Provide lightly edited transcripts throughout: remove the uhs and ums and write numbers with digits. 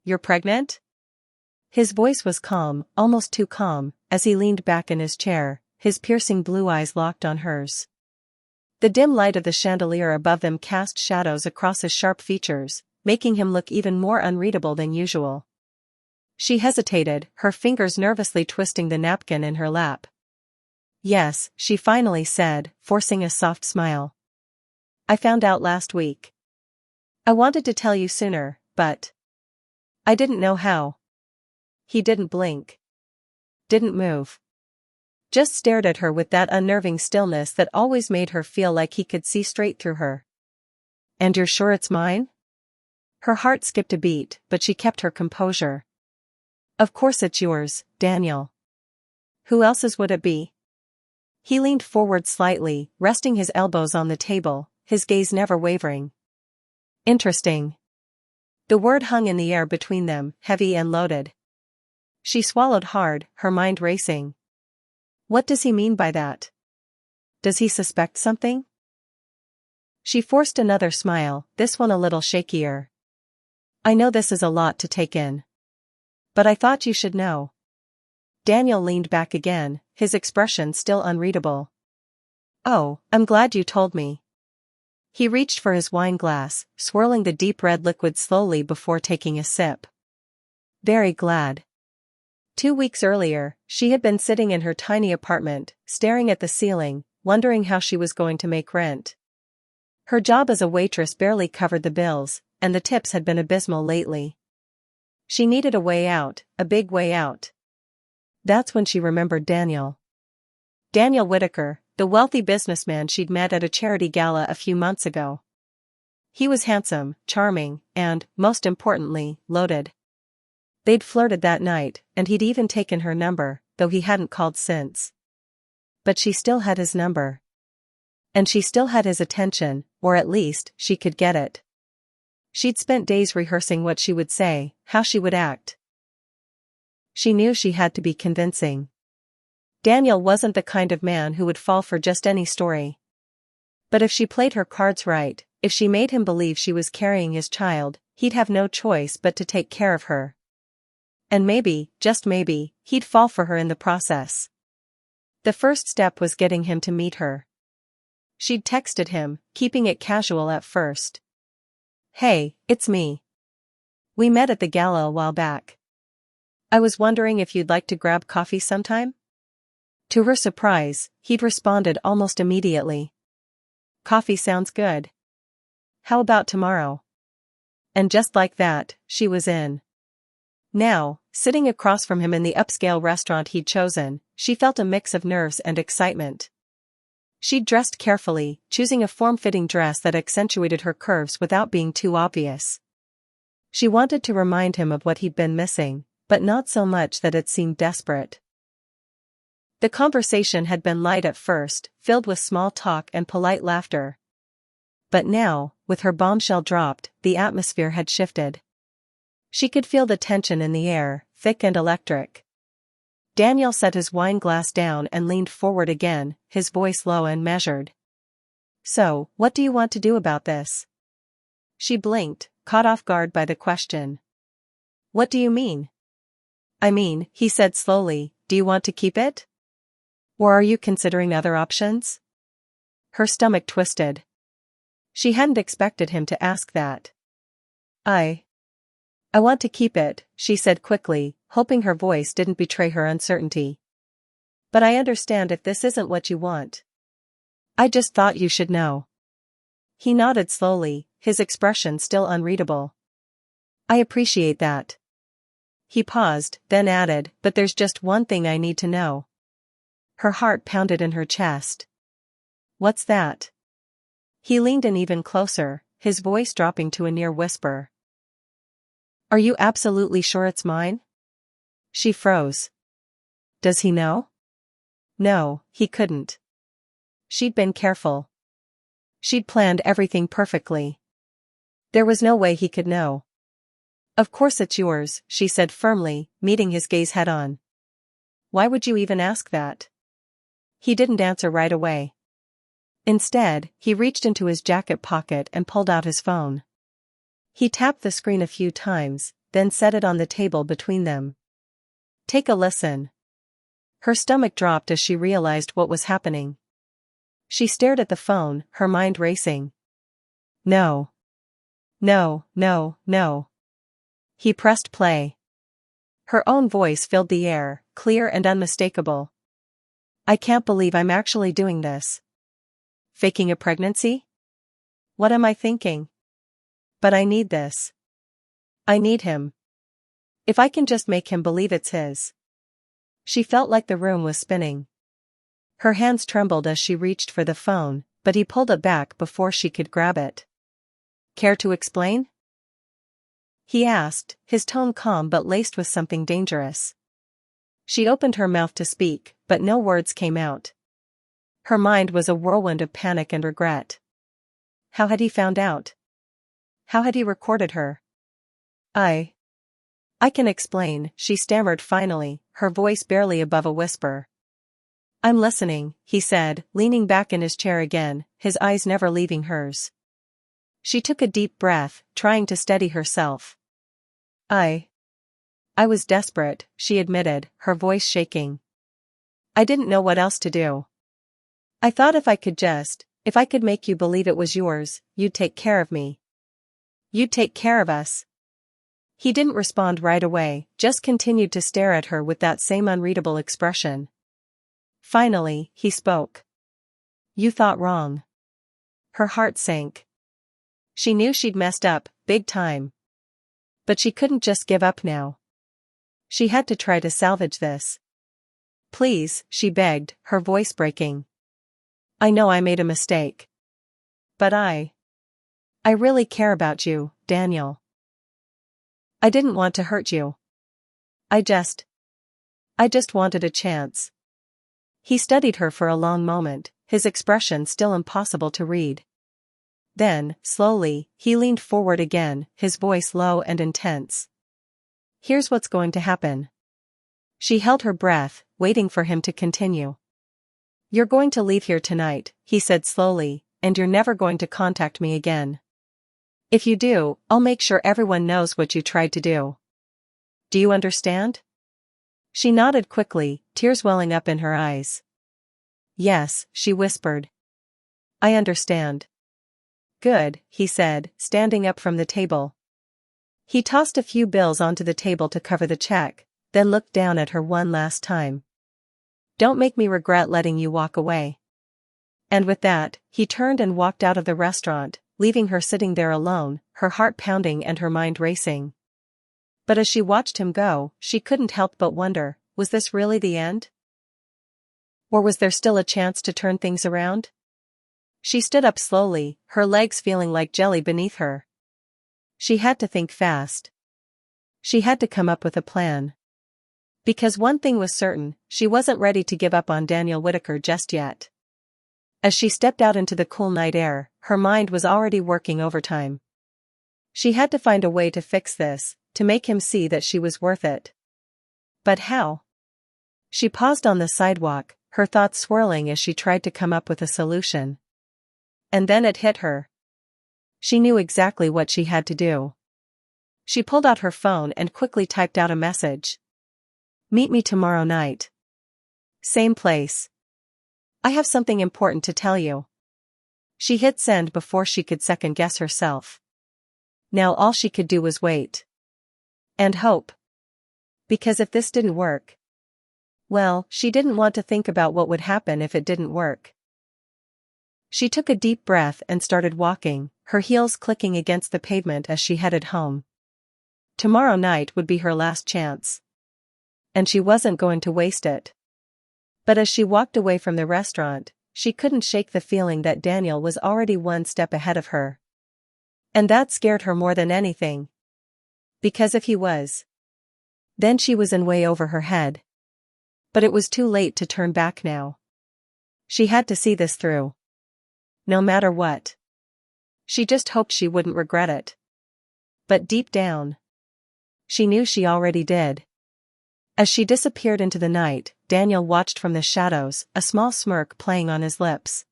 you're pregnant?" His voice was calm, almost too calm, as he leaned back in his chair, his piercing blue eyes locked on hers. The dim light of the chandelier above them cast shadows across his sharp features, making him look even more unreadable than usual. She hesitated, her fingers nervously twisting the napkin in her lap. "Yes," she finally said, forcing a soft smile. "I found out last week. I wanted to tell you sooner, but I didn't know how." He didn't blink. Didn't move. Just stared at her with that unnerving stillness that always made her feel like he could see straight through her. "And you're sure it's mine?" Her heart skipped a beat, but she kept her composure. "Of course it's yours, Daniel. Who else's would it be?" He leaned forward slightly, resting his elbows on the table, his gaze never wavering. "Interesting." The word hung in the air between them, heavy and loaded. She swallowed hard, her mind racing. What does he mean by that? Does he suspect something? She forced another smile, this one a little shakier. "I know this is a lot to take in. But I thought you should know." Daniel leaned back again, his expression still unreadable. "Oh, I'm glad you told me." He reached for his wine glass, swirling the deep red liquid slowly before taking a sip. "Very glad." 2 weeks earlier, she had been sitting in her tiny apartment, staring at the ceiling, wondering how she was going to make rent. Her job as a waitress barely covered the bills, and the tips had been abysmal lately. She needed a way out, a big way out. That's when she remembered Daniel. Daniel Whitaker, the wealthy businessman she'd met at a charity gala a few months ago. He was handsome, charming, and, most importantly, loaded. They'd flirted that night, and he'd even taken her number, though he hadn't called since. But she still had his number. And she still had his attention, or at least, she could get it. She'd spent days rehearsing what she would say, how she would act. She knew she had to be convincing. Daniel wasn't the kind of man who would fall for just any story. But if she played her cards right, if she made him believe she was carrying his child, he'd have no choice but to take care of her. And maybe, just maybe, he'd fall for her in the process. The first step was getting him to meet her. She'd texted him, keeping it casual at first. "Hey, it's me. We met at the gala a while back. I was wondering if you'd like to grab coffee sometime?" To her surprise, he'd responded almost immediately. "Coffee sounds good. How about tomorrow?" And just like that, she was in. Now, sitting across from him in the upscale restaurant he'd chosen, she felt a mix of nerves and excitement. She'd dressed carefully, choosing a form-fitting dress that accentuated her curves without being too obvious. She wanted to remind him of what he'd been missing, but not so much that it seemed desperate. The conversation had been light at first, filled with small talk and polite laughter. But now, with her bombshell dropped, the atmosphere had shifted. She could feel the tension in the air, thick and electric. Daniel set his wine glass down and leaned forward again, his voice low and measured. "So, what do you want to do about this?" She blinked, caught off guard by the question. "What do you mean?" "I mean," he said slowly, "do you want to keep it? Or are you considering other options?" Her stomach twisted. She hadn't expected him to ask that. I want to keep it," she said quickly, hoping her voice didn't betray her uncertainty. "But I understand if this isn't what you want. I just thought you should know." He nodded slowly, his expression still unreadable. "I appreciate that." He paused, then added, "But there's just one thing I need to know." Her heart pounded in her chest. "What's that?" He leaned in even closer, his voice dropping to a near whisper. "Are you absolutely sure it's mine?" She froze. Does he know? No, he couldn't. She'd been careful. She'd planned everything perfectly. There was no way he could know. "Of course it's yours," she said firmly, meeting his gaze head-on. "Why would you even ask that?" He didn't answer right away. Instead, he reached into his jacket pocket and pulled out his phone. He tapped the screen a few times, then set it on the table between them. Take a listen. Her stomach dropped as she realized what was happening. She stared at the phone, her mind racing. No. No, no, no. He pressed play. Her own voice filled the air, clear and unmistakable. I can't believe I'm actually doing this. Faking a pregnancy? What am I thinking? But I need this. I need him. If I can just make him believe it's his. She felt like the room was spinning. Her hands trembled as she reached for the phone, but he pulled it back before she could grab it. Care to explain? He asked, his tone calm but laced with something dangerous. She opened her mouth to speak, but no words came out. Her mind was a whirlwind of panic and regret. How had he found out? How had he recorded her? I can explain, she stammered finally, her voice barely above a whisper. I'm listening, he said, leaning back in his chair again, his eyes never leaving hers. She took a deep breath, trying to steady herself. I was desperate, she admitted, her voice shaking. I didn't know what else to do. I thought if I could make you believe it was yours, you'd take care of me. You'd take care of us. He didn't respond right away, just continued to stare at her with that same unreadable expression. Finally, he spoke. You thought wrong. Her heart sank. She knew she'd messed up, big time. But she couldn't just give up now. She had to try to salvage this. Please, she begged, her voice breaking. I know I made a mistake. But I really care about you, Daniel. I didn't want to hurt you. I just wanted a chance. He studied her for a long moment, his expression still impossible to read. Then, slowly, he leaned forward again, his voice low and intense. Here's what's going to happen. She held her breath, waiting for him to continue. You're going to leave here tonight, he said slowly, and you're never going to contact me again. If you do, I'll make sure everyone knows what you tried to do. Do you understand? She nodded quickly, tears welling up in her eyes. Yes, she whispered. I understand. Good, he said, standing up from the table. He tossed a few bills onto the table to cover the check, then looked down at her one last time. Don't make me regret letting you walk away. And with that, he turned and walked out of the restaurant, leaving her sitting there alone, her heart pounding and her mind racing. But as she watched him go, she couldn't help but wonder, was this really the end? Or was there still a chance to turn things around? She stood up slowly, her legs feeling like jelly beneath her. She had to think fast. She had to come up with a plan. Because one thing was certain, she wasn't ready to give up on Daniel Whitaker just yet. As she stepped out into the cool night air, her mind was already working overtime. She had to find a way to fix this, to make him see that she was worth it. But how? She paused on the sidewalk, her thoughts swirling as she tried to come up with a solution. And then it hit her. She knew exactly what she had to do. She pulled out her phone and quickly typed out a message. Meet me tomorrow night. Same place. I have something important to tell you. She hit send before she could second-guess herself. Now all she could do was wait. And hope. Because if this didn't work, well, she didn't want to think about what would happen if it didn't work. She took a deep breath and started walking, her heels clicking against the pavement as she headed home. Tomorrow night would be her last chance. And she wasn't going to waste it. But as she walked away from the restaurant, she couldn't shake the feeling that Daniel was already one step ahead of her. And that scared her more than anything. Because if he was, then she was in way over her head. But it was too late to turn back now. She had to see this through. No matter what. She just hoped she wouldn't regret it. But deep down, she knew she already did. As she disappeared into the night, Daniel watched from the shadows, a small smirk playing on his lips.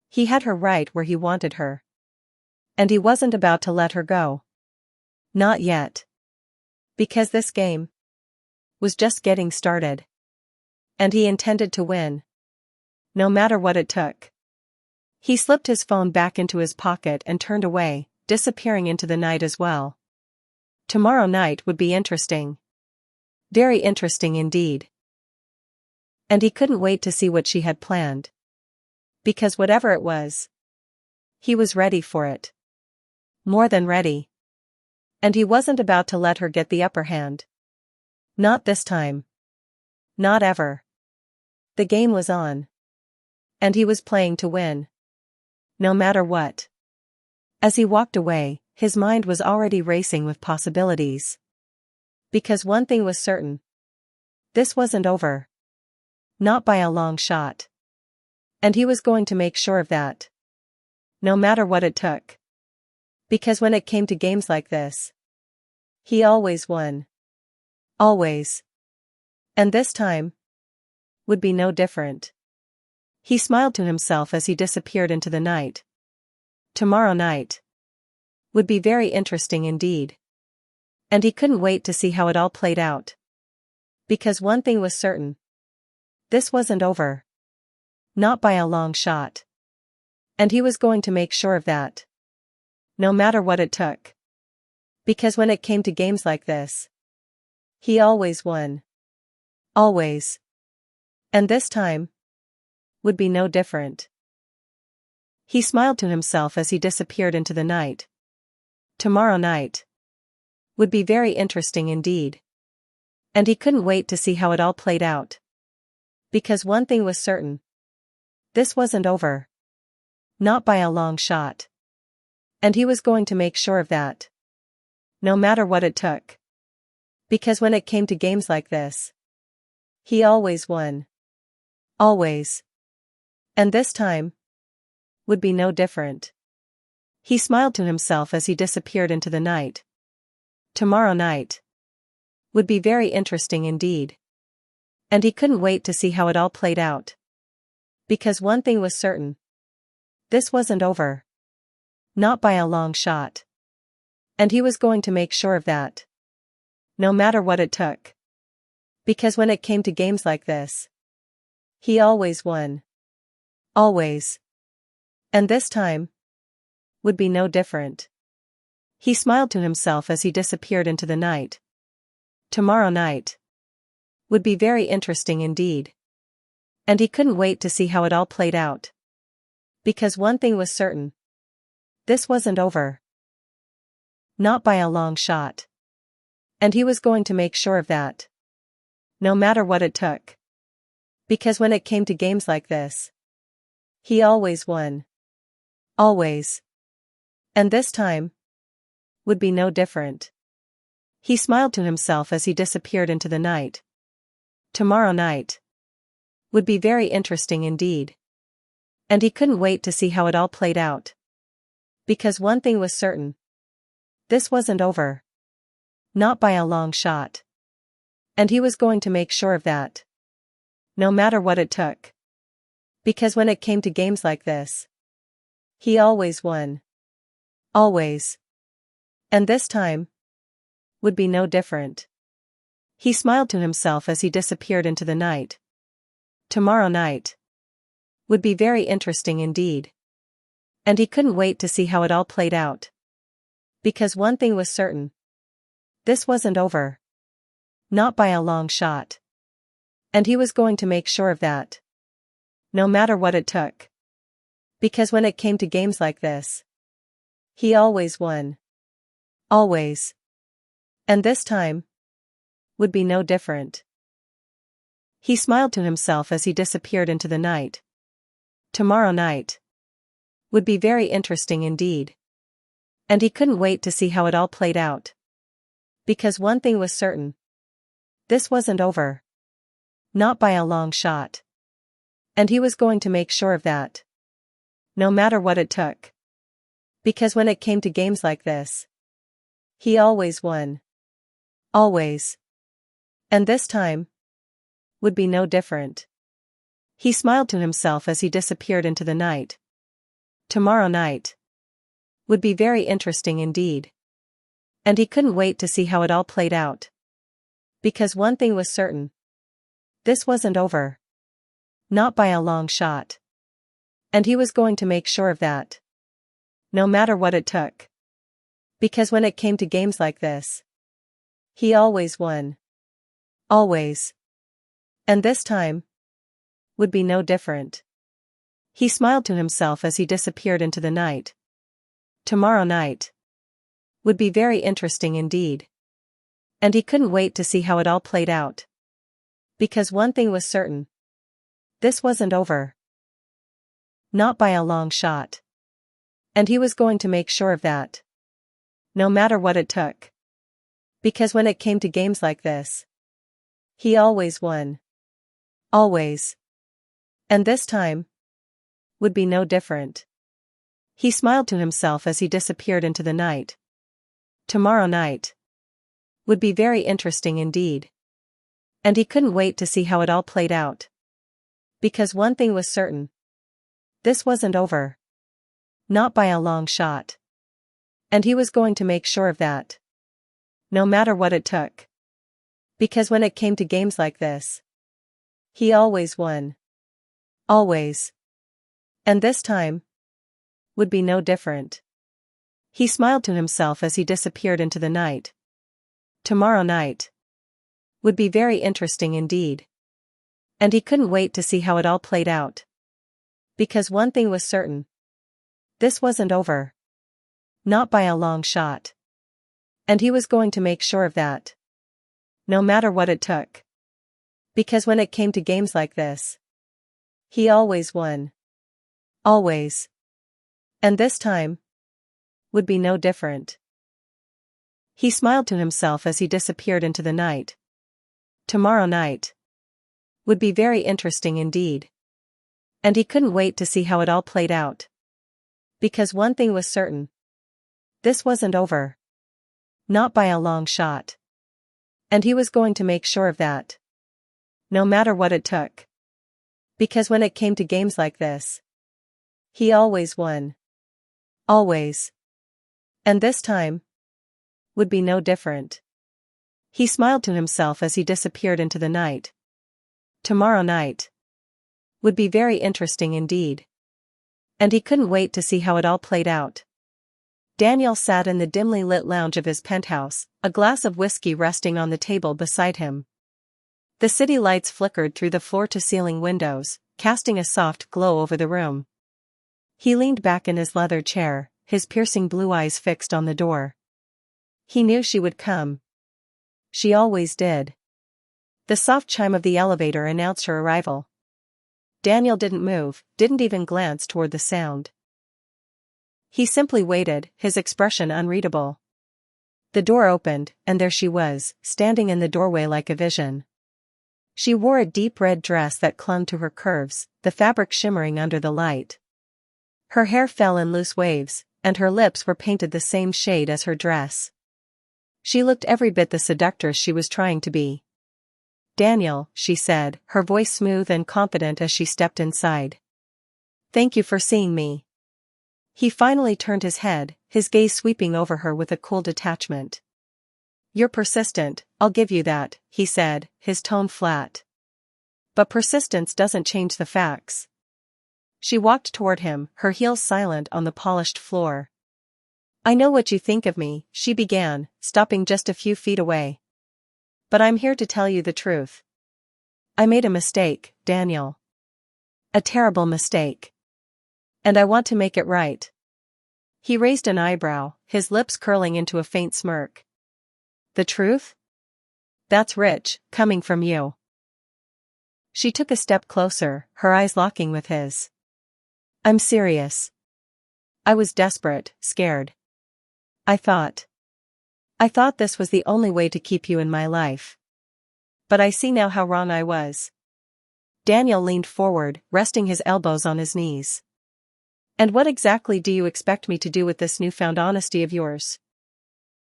He had her right where he wanted her. And he wasn't about to let her go. Not yet. Because this game was just getting started. And he intended to win. No matter what it took. He slipped his phone back into his pocket and turned away, disappearing into the night as well. Tomorrow night would be interesting. Very interesting indeed. And he couldn't wait to see what she had planned. Because whatever it was, he was ready for it. More than ready. And he wasn't about to let her get the upper hand. Not this time. Not ever. The game was on. And he was playing to win. No matter what. As he walked away, his mind was already racing with possibilities. Because one thing was certain. This wasn't over. Not by a long shot. And he was going to make sure of that. No matter what it took. Because when it came to games like this, he always won. Always. And this time would be no different. He smiled to himself as he disappeared into the night. Tomorrow night would be very interesting indeed. And he couldn't wait to see how it all played out. Because one thing was certain. This wasn't over. Not by a long shot. And he was going to make sure of that. No matter what it took. Because when it came to games like this, he always won. Always. And this time would be no different. He smiled to himself as he disappeared into the night. Tomorrow night would be very interesting indeed. And he couldn't wait to see how it all played out. Because one thing was certain. This wasn't over. Not by a long shot. And he was going to make sure of that. No matter what it took. Because when it came to games like this, he always won. Always. And this time would be no different. He smiled to himself as he disappeared into the night. Tomorrow night would be very interesting indeed. And he couldn't wait to see how it all played out. Because one thing was certain. This wasn't over. Not by a long shot. And he was going to make sure of that. No matter what it took. Because when it came to games like this, he always won. Always. And this time would be no different. He smiled to himself as he disappeared into the night. Tomorrow night would be very interesting indeed. And he couldn't wait to see how it all played out. Because one thing was certain. This wasn't over. Not by a long shot. And he was going to make sure of that. No matter what it took. Because when it came to games like this, he always won. Always. And this time would be no different. He smiled to himself as he disappeared into the night. Tomorrow night would be very interesting indeed. And he couldn't wait to see how it all played out. Because one thing was certain. This wasn't over. Not by a long shot. And he was going to make sure of that. No matter what it took. Because when it came to games like this, he always won. Always. And this time would be no different. He smiled to himself as he disappeared into the night. Tomorrow night would be very interesting indeed. And he couldn't wait to see how it all played out. Because one thing was certain. This wasn't over. Not by a long shot. And he was going to make sure of that. No matter what it took. Because when it came to games like this, he always won. Always. And this time would be no different. He smiled to himself as he disappeared into the night. Tomorrow night would be very interesting indeed. And he couldn't wait to see how it all played out. Because one thing was certain. This wasn't over. Not by a long shot. And he was going to make sure of that. No matter what it took. Because when it came to games like this, he always won. Always. And this time would be no different. He smiled to himself as he disappeared into the night. Tomorrow night would be very interesting indeed. And he couldn't wait to see how it all played out. Because one thing was certain. This wasn't over. Not by a long shot. And he was going to make sure of that. No matter what it took. Because when it came to games like this, he always won. Always. And this time would be no different. He smiled to himself as he disappeared into the night. Tomorrow night would be very interesting indeed. And he couldn't wait to see how it all played out. Because one thing was certain. This wasn't over. Not by a long shot. And he was going to make sure of that. No matter what it took. Because when it came to games like this, he always won. Always. And this time would be no different. He smiled to himself as he disappeared into the night. Tomorrow night would be very interesting indeed. And he couldn't wait to see how it all played out. Because one thing was certain. This wasn't over. Not by a long shot. And he was going to make sure of that. No matter what it took. Because when it came to games like this, he always won. Always. And this time would be no different. He smiled to himself as he disappeared into the night. Tomorrow night would be very interesting indeed. And he couldn't wait to see how it all played out. Because one thing was certain. This wasn't over. Not by a long shot. And he was going to make sure of that. No matter what it took. Because when it came to games like this, he always won. Always. And this time would be no different. He smiled to himself as he disappeared into the night. Tomorrow night would be very interesting indeed. And he couldn't wait to see how it all played out. Because one thing was certain. This wasn't over. Not by a long shot. And he was going to make sure of that. No matter what it took. Because when it came to games like this, he always won. Always. And this time would be no different. He smiled to himself as he disappeared into the night. Tomorrow night would be very interesting indeed. And he couldn't wait to see how it all played out. Daniel sat in the dimly lit lounge of his penthouse, a glass of whiskey resting on the table beside him. The city lights flickered through the floor-to-ceiling windows, casting a soft glow over the room. He leaned back in his leather chair, his piercing blue eyes fixed on the door. He knew she would come. She always did. The soft chime of the elevator announced her arrival. Daniel didn't move, didn't even glance toward the sound. He simply waited, his expression unreadable. The door opened, and there she was, standing in the doorway like a vision. She wore a deep red dress that clung to her curves, the fabric shimmering under the light. Her hair fell in loose waves, and her lips were painted the same shade as her dress. She looked every bit the seductress she was trying to be. "Daniel," she said, her voice smooth and confident as she stepped inside. "Thank you for seeing me." He finally turned his head, his gaze sweeping over her with a cool detachment. "You're persistent, I'll give you that," he said, his tone flat. "But persistence doesn't change the facts." She walked toward him, her heels silent on the polished floor. "I know what you think of me," she began, stopping just a few feet away. "But I'm here to tell you the truth. I made a mistake, Daniel. A terrible mistake. And I want to make it right." He raised an eyebrow, his lips curling into a faint smirk. "The truth? That's rich, coming from you." She took a step closer, her eyes locking with his. "I'm serious. I was desperate, scared. I thought this was the only way to keep you in my life. But I see now how wrong I was." Daniel leaned forward, resting his elbows on his knees. "And what exactly do you expect me to do with this newfound honesty of yours?"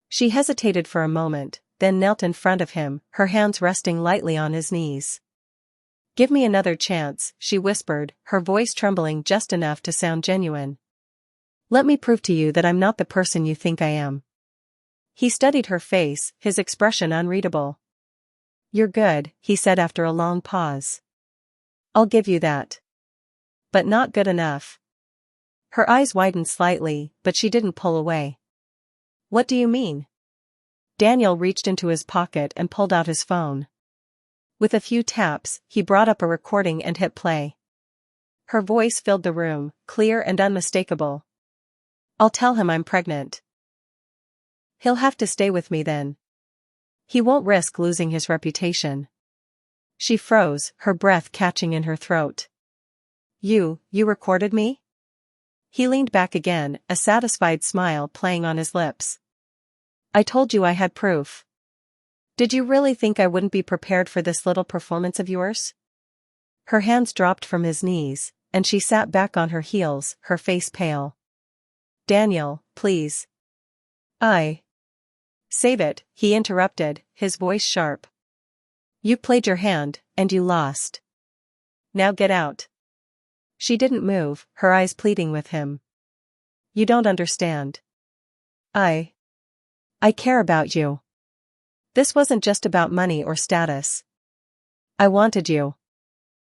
She hesitated for a moment, then knelt in front of him, her hands resting lightly on his knees. "Give me another chance," she whispered, her voice trembling just enough to sound genuine. "Let me prove to you that I'm not the person you think I am." He studied her face, his expression unreadable. "You're good," he said after a long pause. "I'll give you that. But not good enough." Her eyes widened slightly, but she didn't pull away. "What do you mean?" Daniel reached into his pocket and pulled out his phone. With a few taps, he brought up a recording and hit play. Her voice filled the room, clear and unmistakable. "I'll tell him I'm pregnant. He'll have to stay with me then. He won't risk losing his reputation." She froze, her breath catching in her throat. You recorded me?" He leaned back again, a satisfied smile playing on his lips. "I told you I had proof. Did you really think I wouldn't be prepared for this little performance of yours?" Her hands dropped from his knees, and she sat back on her heels, her face pale. "Daniel, please." Save it," he interrupted, his voice sharp. "You played your hand, and you lost. Now get out." She didn't move, her eyes pleading with him. "You don't understand. I care about you. This wasn't just about money or status. I wanted you."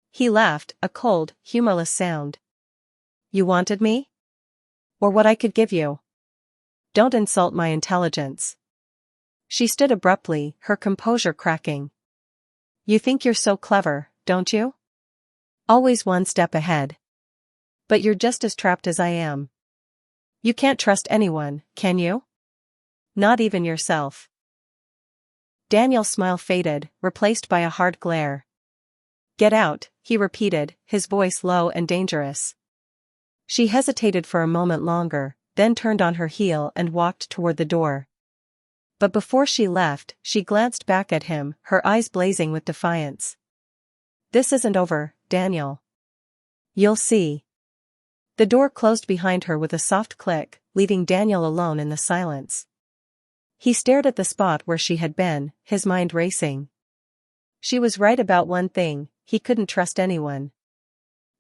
He laughed, a cold, humorless sound. "You wanted me? Or what I could give you? Don't insult my intelligence." She stood abruptly, her composure cracking. "You think you're so clever, don't you? Always one step ahead. But you're just as trapped as I am. You can't trust anyone, can you? Not even yourself." Daniel's smile faded, replaced by a hard glare. "Get out," he repeated, his voice low and dangerous. She hesitated for a moment longer, then turned on her heel and walked toward the door. But before she left, she glanced back at him, her eyes blazing with defiance. "This isn't over, Daniel. You'll see." The door closed behind her with a soft click, leaving Daniel alone in the silence. He stared at the spot where she had been, his mind racing. She was right about one thing, he couldn't trust anyone.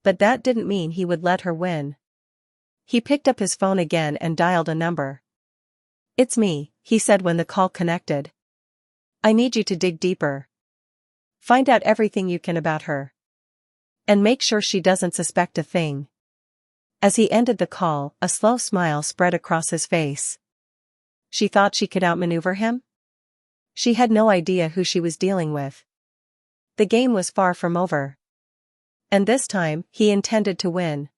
But that didn't mean he would let her win. He picked up his phone again and dialed a number. "It's me," he said when the call connected. "I need you to dig deeper. Find out everything you can about her. And make sure she doesn't suspect a thing." As he ended the call, a slow smile spread across his face. She thought she could outmaneuver him? She had no idea who she was dealing with. The game was far from over. And this time, he intended to win.